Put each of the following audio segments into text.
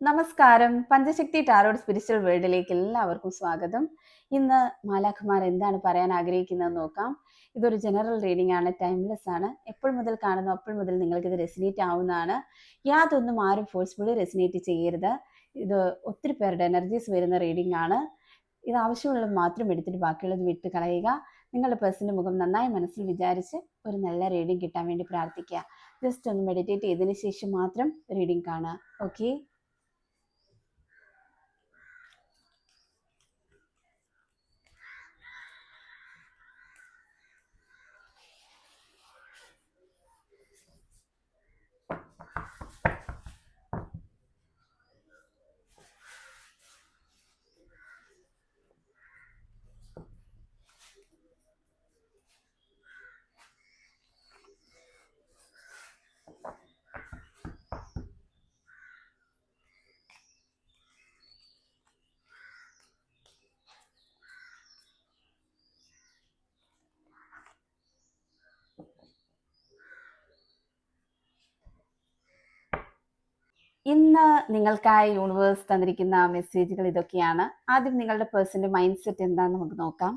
നമസ്കാരം. പഞ്ചശക്തി tarot spiritual വേൾഡിലേക്ക് എല്ലാവർക്കും സ്വാഗതം. ഇന്ന് മാലാഖമാർ എന്താണ് പറയാൻ ആഗ്രഹിക്കുന്നതെന്ന് നോക്കാം. ഇതൊരു ജനറൽ റീഡിംഗ് ആണ്, ടൈംലെസ് ആണ്. എപ്പോൾ മുതൽ കാണുന്നു അപ്പോൾ മുതൽ നിങ്ങൾക്ക് ഇത് റെസിനേറ്റ് ആവുന്നതാണ്. യാതൊന്നും ആരും ഫോഴ്സ്ഫുള്ളി റെസിനേറ്റ് ചെയ്യരുത്. ഇത് ഒത്തിരി പേരുടെ എനർജീസ് വരുന്ന റീഡിംഗ് ആണ്. ഇത് ആവശ്യമുള്ളത് മാത്രം എടുത്തിട്ട് ബാക്കിയുള്ളത് വിട്ട് കളയുക. നിങ്ങളുടെ പേഴ്സൻ്റെ മുഖം നന്നായി മനസ്സിൽ വിചാരിച്ച് ഒരു നല്ല റീഡിംഗ് കിട്ടാൻ വേണ്ടി പ്രാർത്ഥിക്കുക. ജസ്റ്റ് ഒന്ന് മെഡിറ്റേറ്റ് ചെയ്തതിന് ശേഷം മാത്രം റീഡിംഗ് കാണുക. ഓക്കെ. ഇന്ന് നിങ്ങൾക്കായി യൂണിവേഴ്സ് തന്നിരിക്കുന്ന മെസ്സേജുകൾ ഇതൊക്കെയാണ്. ആദ്യം നിങ്ങളുടെ പേഴ്സൻ്റെ മൈൻഡ് സെറ്റ് എന്താണെന്ന് നമുക്ക് നോക്കാം.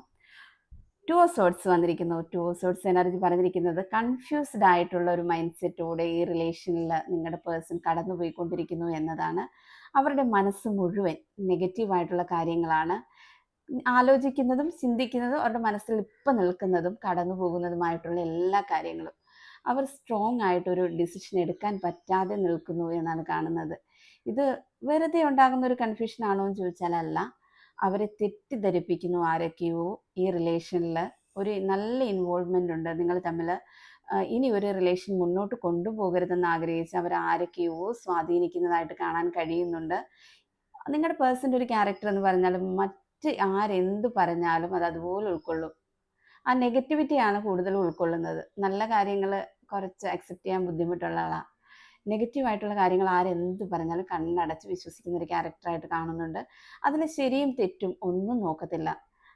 2 ഓഫ് സോർട്സ് വന്നിരിക്കുന്നു. 2 ഓഫ് സോർട്സ് എനർജി പറഞ്ഞിരിക്കുന്നത് കൺഫ്യൂസ്ഡ് ആയിട്ടുള്ള ഒരു മൈൻഡ് സെറ്റോടെ ഈ റിലേഷനിൽ നിങ്ങളുടെ പേഴ്സൺ കടന്നുപോയിക്കൊണ്ടിരിക്കുന്നു എന്നതാണ്. അവരുടെ മനസ്സ് മുഴുവൻ നെഗറ്റീവായിട്ടുള്ള കാര്യങ്ങളാണ്. ആലോചിക്കുന്നതും ചിന്തിക്കുന്നതും അവരുടെ മനസ്സിൽ ഇപ്പം നിൽക്കുന്നതും കടന്നു പോകുന്നതുമായിട്ടുള്ള എല്ലാ കാര്യങ്ങളും. അവർ സ്ട്രോങ് ആയിട്ടൊരു ഡിസിഷൻ എടുക്കാൻ പറ്റാതെ നിൽക്കുന്നു എന്നാണ് കാണുന്നത്. ഇത് വെറുതെ ഉണ്ടാകുന്ന ഒരു കൺഫ്യൂഷൻ ആണോ എന്ന് ചോദിച്ചാൽ അല്ല. അവരെ തെറ്റിദ്ധരിപ്പിക്കുന്നു ആരൊക്കെയോ. ഈ റിലേഷനിൽ ഒരു നല്ല ഇൻവോൾവ്മെൻ്റ് ഉണ്ട്. നിങ്ങൾ തമ്മിൽ ഇനി ഒരു റിലേഷൻ മുന്നോട്ട് കൊണ്ടുപോകരുതെന്ന് ആഗ്രഹിച്ച് അവർ ആരൊക്കെയോ സ്വാധീനിക്കുന്നതായിട്ട് കാണാൻ കഴിയുന്നുണ്ട്. നിങ്ങളുടെ പേഴ്സൻ്റെ ഒരു ക്യാരക്ടർ എന്ന് പറഞ്ഞാൽ മറ്റ് ആരെന്ത് പറഞ്ഞാലും അത് അതുപോലെ ഉൾക്കൊള്ളും. ആ നെഗറ്റിവിറ്റിയാണ് കൂടുതൽ ഉൾക്കൊള്ളുന്നത്. നല്ല കാര്യങ്ങൾ കുറച്ച് അക്സെപ്റ്റ് ചെയ്യാൻ ബുദ്ധിമുട്ടുള്ള ആളാണ്. നെഗറ്റീവായിട്ടുള്ള കാര്യങ്ങൾ ആരെന്ത് പറഞ്ഞാലും കണ്ണടച്ച് വിശ്വസിക്കുന്ന ഒരു ക്യാരക്ടറായിട്ട് കാണുന്നുണ്ട്. അതിൽ ശരിയും തെറ്റും ഒന്നും നോക്കത്തില്ല,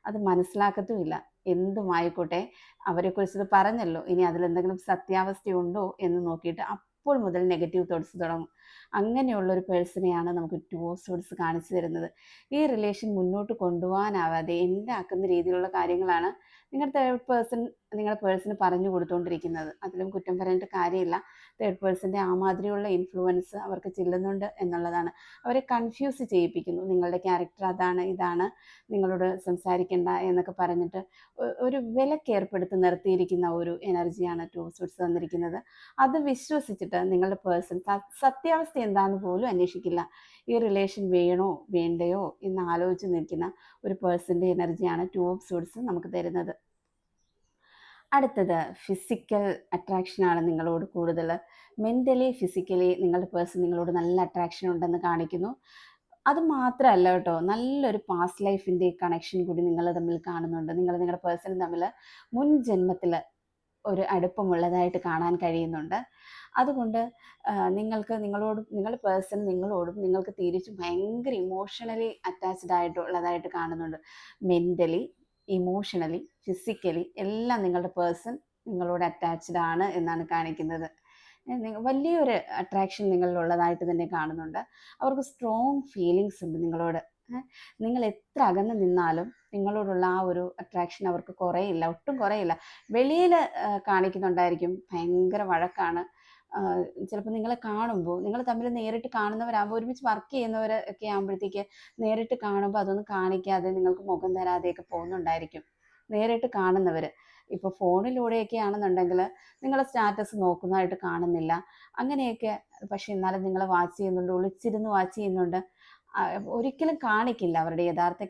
അത് മനസ്സിലാക്കത്തുമില്ല. എന്തുമായിക്കോട്ടെ, അവരെക്കുറിച്ചത് പറഞ്ഞല്ലോ, ഇനി അതിലെന്തെങ്കിലും സത്യാവസ്ഥയുണ്ടോ എന്ന് നോക്കിയിട്ട് അപ്പോൾ മുതൽ നെഗറ്റീവ് തോട്ട്സ് തുടങ്ങും. അങ്ങനെയുള്ളൊരു പേഴ്സണെയാണ് നമുക്ക് 2 ഓഫ് സോർട്സ് കാണിച്ചു തരുന്നത്. ഈ റിലേഷൻ മുന്നോട്ട് കൊണ്ടുപോകാനാവാതെ എൻഡാക്കുന്ന രീതിയിലുള്ള കാര്യങ്ങളാണ് നിങ്ങളുടെ തേർഡ് പേഴ്സൺ നിങ്ങളുടെ പേഴ്സണ് പറഞ്ഞു കൊടുത്തുകൊണ്ടിരിക്കുന്നത്. അതിലും കുറ്റം പറഞ്ഞിട്ട് കാര്യമില്ല. തേർഡ് പേഴ്സൻ്റെ ആ മാതിരിയുള്ള ഇൻഫ്ലുവൻസ് അവർക്ക് ചെല്ലുന്നുണ്ട് എന്നുള്ളതാണ്. അവരെ കൺഫ്യൂസ് ചെയ്യിപ്പിക്കുന്നു. നിങ്ങളുടെ ക്യാരക്ടർ അതാണ്, ഇതാണ്, നിങ്ങളോട് സംസാരിക്കേണ്ട എന്നൊക്കെ പറഞ്ഞിട്ട് ഒരു വിലക്കേർപ്പെടുത്തി നിർത്തിയിരിക്കുന്ന ഒരു എനർജിയാണ് 2 ഓഫ് സോർട്സ് തന്നിരിക്കുന്നത്. അത് വിശ്വസിച്ചിട്ട് നിങ്ങളുടെ പേഴ്സൺ സത്യാവസ്ഥ എന്താണെന്ന് പോലും അന്വേഷിക്കില്ല. ഈ റിലേഷൻ വേണോ വേണ്ടയോ എന്ന് ആലോചിച്ച് നിൽക്കുന്ന ഒരു പേഴ്സൻ്റെ എനർജിയാണ് 2 ഓഫ് സോർട്സ് നമുക്ക് തരുന്നത്. അടുത്തത് ഫിസിക്കൽ അട്രാക്ഷനാണ് നിങ്ങളോട് കൂടുതൽ. മെൻ്റലി ഫിസിക്കലി നിങ്ങളുടെ പേഴ്സൺ നിങ്ങളോട് നല്ല അട്രാക്ഷൻ ഉണ്ടെന്ന് കാണിക്കുന്നു. അത് മാത്രമല്ല കേട്ടോ, നല്ലൊരു പാസ്റ്റ് ലൈഫിൻ്റെ കണക്ഷൻ കൂടി നിങ്ങൾ തമ്മിൽ കാണുന്നുണ്ട്. നിങ്ങളുടെ പേഴ്സൺ തമ്മിൽ മുൻ ജന്മത്തിൽ ഒരു അടുപ്പമുള്ളതായിട്ട് കാണാൻ കഴിയുന്നുണ്ട്. അതുകൊണ്ട് നിങ്ങളുടെ പേഴ്സൺ നിങ്ങളോടും നിങ്ങൾക്ക് തിരിച്ച് ഭയങ്കര ഇമോഷണലി അറ്റാച്ച്ഡ് ആയിട്ടുള്ളതായിട്ട് കാണുന്നുണ്ട്. മെൻ്റലി, ഇമോഷണലി, ഫിസിക്കലി എല്ലാം നിങ്ങളുടെ പേഴ്സൺ നിങ്ങളോട് അറ്റാച്ച്ഡ് ആണ് എന്നാണ് കാണിക്കുന്നത്. വലിയൊരു അട്രാക്ഷൻ നിങ്ങളിലുള്ളതായിട്ട് തന്നെ കാണുന്നുണ്ട്. അവർക്ക് സ്ട്രോങ് ഫീലിങ്സ് ഉണ്ട് നിങ്ങളോട്. നിങ്ങൾ എത്ര അകന്ന് നിന്നാലും നിങ്ങളോടുള്ള ആ ഒരു അട്രാക്ഷൻ അവർക്ക് കുറയില്ല, ഒട്ടും കുറയില്ല. വെളിയിൽ കാണിക്കുന്നുണ്ടായിരിക്കും ഭയങ്കര വഴക്കാണ്. ചിലപ്പോൾ നിങ്ങളെ കാണുമ്പോൾ, നിങ്ങൾ തമ്മിൽ നേരിട്ട് കാണുന്നവരാകുമ്പോൾ, ഒരുമിച്ച് വർക്ക് ചെയ്യുന്നവർ ഒക്കെ ആകുമ്പോഴത്തേക്ക് നേരിട്ട് കാണുമ്പോൾ അതൊന്നും കാണിക്കാതെ നിങ്ങൾക്ക് മുഖം തരാതെയൊക്കെ പോകുന്നുണ്ടായിരിക്കും. നേരിട്ട് കാണുന്നവർ ഇപ്പോൾ ഫോണിലൂടെയൊക്കെ ആണെന്നുണ്ടെങ്കിൽ നിങ്ങളെ സ്റ്റാറ്റസ് നോക്കുന്നതായിട്ട് കാണുന്നില്ല, അങ്ങനെയൊക്കെ. പക്ഷെ എന്നാലും നിങ്ങളെ വാച്ച് ചെയ്യുന്നുണ്ട്, ഒളിച്ചിരുന്ന് വാച്ച് ചെയ്യുന്നുണ്ട്. ഒരിക്കലും കാണിക്കില്ല അവരുടെ യഥാർത്ഥ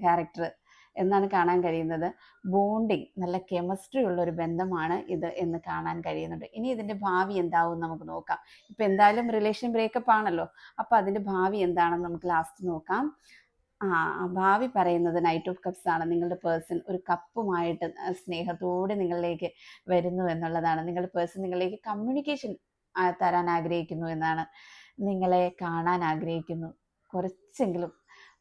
ക്യാരക്ടർ എന്നാണ് കാണാൻ കഴിയുന്നത്. ബോണ്ടിങ്, നല്ല കെമിസ്ട്രി ഉള്ളൊരു ബന്ധമാണ് ഇത് എന്ന് കാണാൻ കഴിയുന്നുണ്ട്. ഇനി ഇതിൻ്റെ ഭാവി എന്താവും നമുക്ക് നോക്കാം. ഇപ്പം എന്തായാലും റിലേഷൻ ബ്രേക്കപ്പ് ആണല്ലോ, അപ്പോൾ അതിൻ്റെ ഭാവി എന്താണെന്ന് നമുക്ക് ലാസ്റ്റ് നോക്കാം. ഭാവി പറയുന്നത് നൈറ്റ് ഓഫ് കപ്സ് ആണ്. നിങ്ങളുടെ പേഴ്സൺ ഒരു കപ്പുമായിട്ട് സ്നേഹത്തോടെ നിങ്ങളിലേക്ക് വരുന്നു എന്നുള്ളതാണ്. നിങ്ങളുടെ പേഴ്സൺ നിങ്ങളിലേക്ക് കമ്മ്യൂണിക്കേഷൻ തരാൻ ആഗ്രഹിക്കുന്നു എന്നാണ്. നിങ്ങളെ കാണാൻ ആഗ്രഹിക്കുന്നു, കുറച്ചെങ്കിലും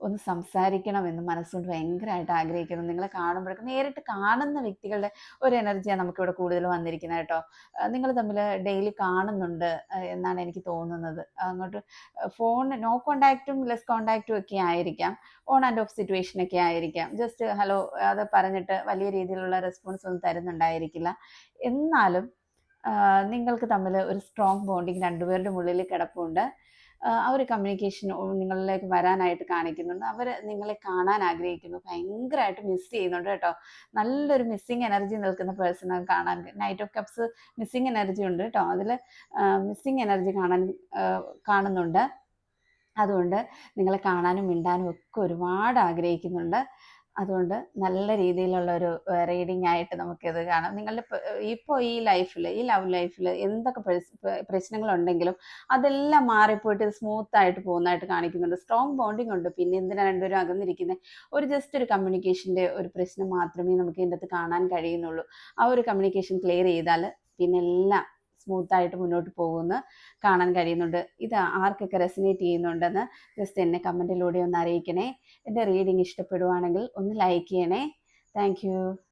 ഒന്ന് സംസാരിക്കണമെന്ന് മനസ്സുകൊണ്ട് ഭയങ്കരമായിട്ട് ആഗ്രഹിക്കുന്നു. നിങ്ങളെ കാണുമ്പോഴൊക്കെ നേരിട്ട് കാണുന്ന വ്യക്തികളുടെ ഒരു എനർജിയാണ് നമുക്കിവിടെ കൂടുതൽ വന്നിരിക്കുന്നത് കേട്ടോ. നിങ്ങൾ തമ്മിൽ ഡെയിലി കാണുന്നുണ്ട് എന്നാണ് എനിക്ക് തോന്നുന്നത്. അങ്ങോട്ട് ഫോൺ നോ കോണ്ടാക്റ്റും ലെസ് കോണ്ടാക്റ്റും ഒക്കെ ആയിരിക്കാം, ഓൺ ആൻഡ് ഓഫ് സിറ്റുവേഷൻ ഒക്കെ ആയിരിക്കാം. ജസ്റ്റ് ഹലോ അത് പറഞ്ഞിട്ട് വലിയ രീതിയിലുള്ള റെസ്പോൺസ് ഒന്നും തരുന്നുണ്ടായിരിക്കില്ല. എന്നാലും നിങ്ങൾക്ക് തമ്മിൽ ഒരു സ്ട്രോങ് ബോണ്ടിങ് രണ്ടുപേരുടെ ഉള്ളിൽ കിടപ്പുണ്ട്. ആ ഒരു കമ്മ്യൂണിക്കേഷൻ നിങ്ങളിലേക്ക് വരാനായിട്ട് കാണിക്കുന്നുണ്ട്. അവർ നിങ്ങളെ കാണാൻ ആഗ്രഹിക്കുന്നു, ഭയങ്കരമായിട്ട് മിസ് ചെയ്യുന്നുണ്ട് കേട്ടോ. നല്ലൊരു മിസ്സിങ് എനർജി നിൽക്കുന്ന പേഴ്സണെ കാണാൻ, knight of cups missing energy ഉണ്ട് കേട്ടോ. അതിൽ മിസ്സിങ് എനർജി കാണുന്നുണ്ട്. അതുകൊണ്ട് നിങ്ങളെ കാണാനും മിണ്ടാനും ഒക്കെ ഒരുപാട് ആഗ്രഹിക്കുന്നുണ്ട്. അതുകൊണ്ട് നല്ല രീതിയിലുള്ള ഒരു റീഡിംഗ് ആയിട്ട് നമുക്കിത് കാണാം. നിങ്ങളുടെ ഇപ്പോൾ ഈ ലവ് ലൈഫിൽ എന്തൊക്കെ പ്രശ്നങ്ങളുണ്ടെങ്കിലും അതെല്ലാം മാറിപ്പോയിട്ട് സ്മൂത്ത് ആയിട്ട് പോകുന്നതായിട്ട് കാണിക്കുന്നുണ്ട്. സ്ട്രോങ് ബോണ്ടിങ് ഉണ്ട്. പിന്നെ എന്തിനാണ് രണ്ടുപേരും അകന്നിരിക്കുന്നത്? ജസ്റ്റ് ഒരു കമ്മ്യൂണിക്കേഷൻ്റെ ഒരു പ്രശ്നം മാത്രമേ നമുക്ക് ഇതിൻ്റെ അകത്ത് കാണാൻ കഴിയുന്നുള്ളൂ. ആ ഒരു കമ്മ്യൂണിക്കേഷൻ ക്ലിയർ ചെയ്താൽ പിന്നെ എല്ലാം സ്മൂത്തായിട്ട് മുന്നോട്ട് പോകുമെന്ന് കാണാൻ കഴിയുന്നുണ്ട്. ഇത് ആർക്കൊക്കെ റെസിനേറ്റ് ചെയ്യുന്നുണ്ടെന്ന് ജസ്റ്റ് എന്നെ കമൻറ്റിലൂടെ ഒന്ന് അറിയിക്കണേ. എൻ്റെ റീഡിങ് ഇഷ്ടപ്പെടുവാണെങ്കിൽ ഒന്ന് ലൈക്ക് ചെയ്യണേ. Thank you.